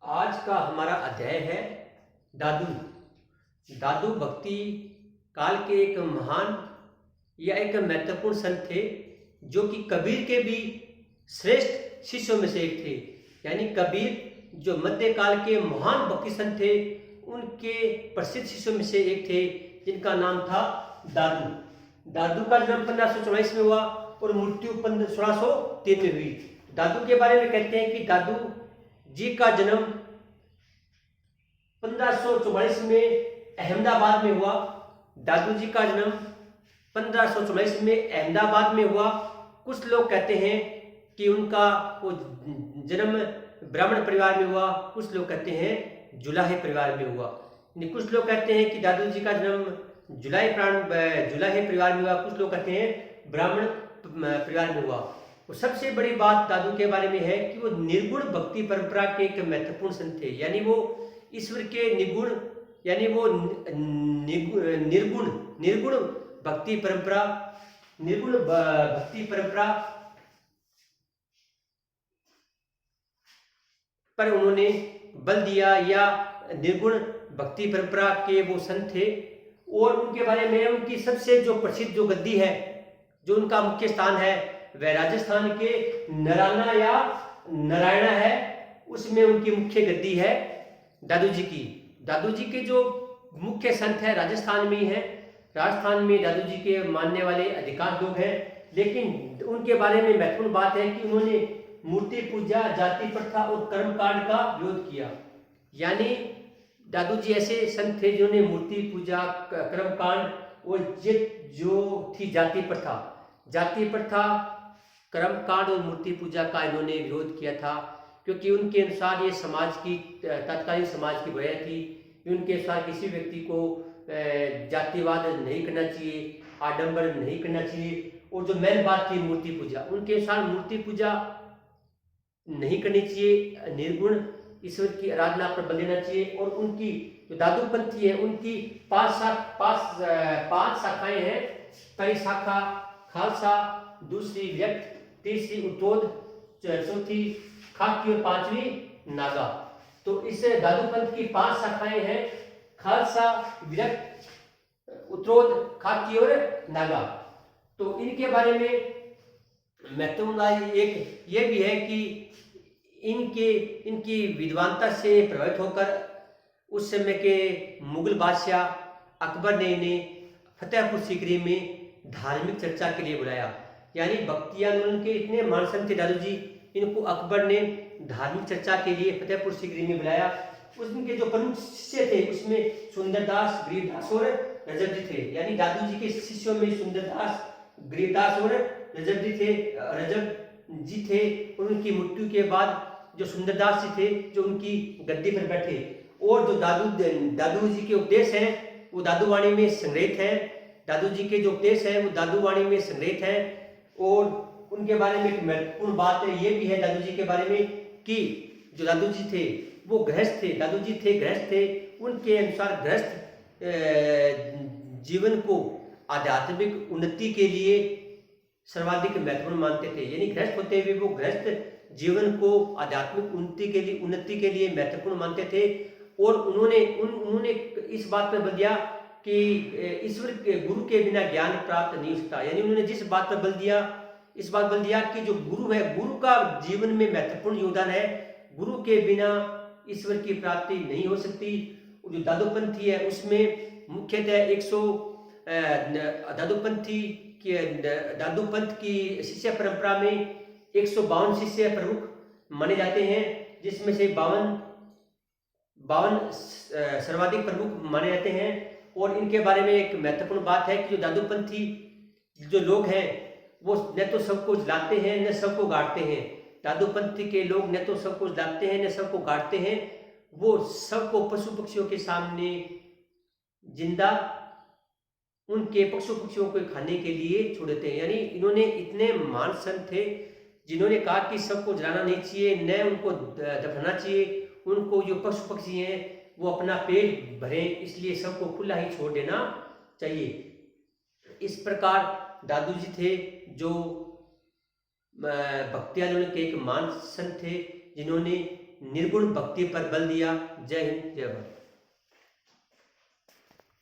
आज का हमारा अध्याय है दादू। दादू भक्ति काल के एक महान या एक महत्वपूर्ण संत थे, जो कि कबीर के भी श्रेष्ठ शिष्यों में से एक थे। यानी कबीर जो मध्यकाल के महान भक्ति संत थे, उनके प्रसिद्ध शिष्यों में से एक थे, जिनका नाम था दादू। दादू का जन्म 1544 में हुआ और मृत्यु 1603 में हुई। दादू के बारे में कहते हैं कि दादू जी का जन्म 1544 में अहमदाबाद में हुआ। दादू जी का जन्म 1544 में अहमदाबाद में हुआ। कुछ लोग कहते हैं कि उनका वो जन्म ब्राह्मण परिवार में हुआ, कुछ लोग कहते हैं जुलाहे परिवार में हुआ। कुछ लोग कहते हैं कि दादू जी का जन्म जुलाहे परिवार में हुआ, कुछ लोग कहते हैं ब्राह्मण परिवार में हुआ। और सबसे बड़ी बात दादू के बारे में है कि वो निर्गुण भक्ति परंपरा के एक महत्वपूर्ण संत थे। यानी वो ईश्वर के निगुण यानी वो निर्गुण भक्ति परंपरा पर उन्होंने बल दिया, या निर्गुण भक्ति परंपरा के वो संत थे। और उनके बारे में उनकी सबसे जो प्रसिद्ध जो गद्दी है, जो उनका मुख्य स्थान है, वह राजस्थान के नराना या नारायणा है। उसमें उनकी मुख्य गद्दी है दादू जी की। दादू जी के जो मुख्य संत है राजस्थान में ही है। राजस्थान में दादू जी के मानने वाले अधिकांश लोग हैं, लेकिन उनके बारे में महत्वपूर्ण बात है कि उन्होंने मूर्ति पूजा, जाति प्रथा और कर्मकांड का विरोध किया। यानी दादू जी ऐसे संत थे जिन्होंने मूर्ति पूजा, कर्मकांड और जो थी जाति प्रथा, कर्मकांड और मूर्ति पूजा का इन्होंने विरोध किया था, क्योंकि उनके अनुसार ये तत्कालीन समाज की वजह थी। उनके अनुसार किसी व्यक्ति को जातिवाद नहीं करना चाहिए, आडंबर नहीं करना चाहिए। और जो मेन बात थी मूर्ति पूजा, उनके अनुसार मूर्ति पूजा नहीं करनी चाहिए, निर्गुण ईश्वर की आराधना पर बल देना चाहिए। और उनकी जो दादू पंथी है, उनकी पांच शाखाएं हैं। पहली शाखा खालसा, दूसरी व्यक्त, तीसरी उद्बोध, चौथी खाकी और पांचवी नागा। तो इस दादू पंथ की 5 शाखाएं हैं: खालसा, विरक्त, उत्तरोध, खाकी और नागा। तो इनके बारे में महत्वपूर्ण एक ये भी है कि इनकी विद्वानता से प्रभावित होकर उस समय के मुगल बादशाह अकबर ने इन्हें फतेहपुर सीकरी में धार्मिक चर्चा के लिए बुलाया। यानी भक्ति आंदोलन के इतने महान संत थे दादू जी, इनको अकबर ने धार्मिक चर्चा के लिए फतेहपुर सीकरी में बुलाया। उनके जो प्रमुख शिष्य थे उसमें सुंदरदास, गरीबदास और रजब जी थे। यानी दादू जी के शिष्यों में सुंदरदास, गरीबदास और रजब जी थे। और उनकी मृत्यु के बाद जो सुंदरदास जी थे, जो उनकी गद्दी पर बैठे। और जो दादू जी के उपदेश हैं वो दादूवाणी में संग्रहित हैं। दादू जी के जो उपदेश हैं वो दादूवाणी में संग्रहित हैं। और उनके बारे में एक महत्वपूर्ण बात है ये भी है दादू जी के बारे में कि जो दादू जी थे वो गृहस्थ थे। दादू जी गृहस्थ थे। उनके अनुसार गृहस्थ जीवन को आध्यात्मिक उन्नति के लिए सर्वाधिक महत्वपूर्ण मानते थे। यानी गृहस्थ होते हुए वो गृहस्थ जीवन को आध्यात्मिक उन्नति के लिए महत्वपूर्ण मानते थे। और उन्होंने इस बात पर बल दिया कि ईश्वर के गुरु के बिना ज्ञान प्राप्त नहीं हो सकता। यानी उन्होंने इस बात बल दिया कि जो गुरु है, गुरु का जीवन में महत्वपूर्ण योगदान है। गुरु के बिना ईश्वर की प्राप्ति नहीं हो सकती। जो दादूपंथी है उसमें मुख्यतः दादूपंथ की शिष्य परंपरा में 152 शिष्य प्रमुख माने जाते हैं, जिसमें से 52 सर्वाधिक प्रमुख माने जाते हैं। और इनके बारे में एक महत्वपूर्ण बात है कि जो दादूपंथी जो लोग हैं वो न तो सबको जलाते हैं न सबको गाड़ते हैं। दादूपंथी के लोग न तो सबको जलाते हैं न सबको गाड़ते हैं, वो सबको पशु पक्षियों के सामने जिंदा उनके पशु पक्षियों को खाने के लिए छोड़ देते हैं। यानी इन्होंने इतने महान संत थे जिन्होंने कहा कि सबको जलाना नहीं चाहिए, न उनको दफनाना चाहिए। उनको जो पशु पक्षी हैं वो अपना पेट भरें, इसलिए सबको खुला ही छोड़ देना चाहिए। इस प्रकार दादू जी थे जो भक्ति आंदोलन के एक महान संत थे, जिन्होंने निर्गुण भक्ति पर बल दिया। जय हिंद, जय भारत।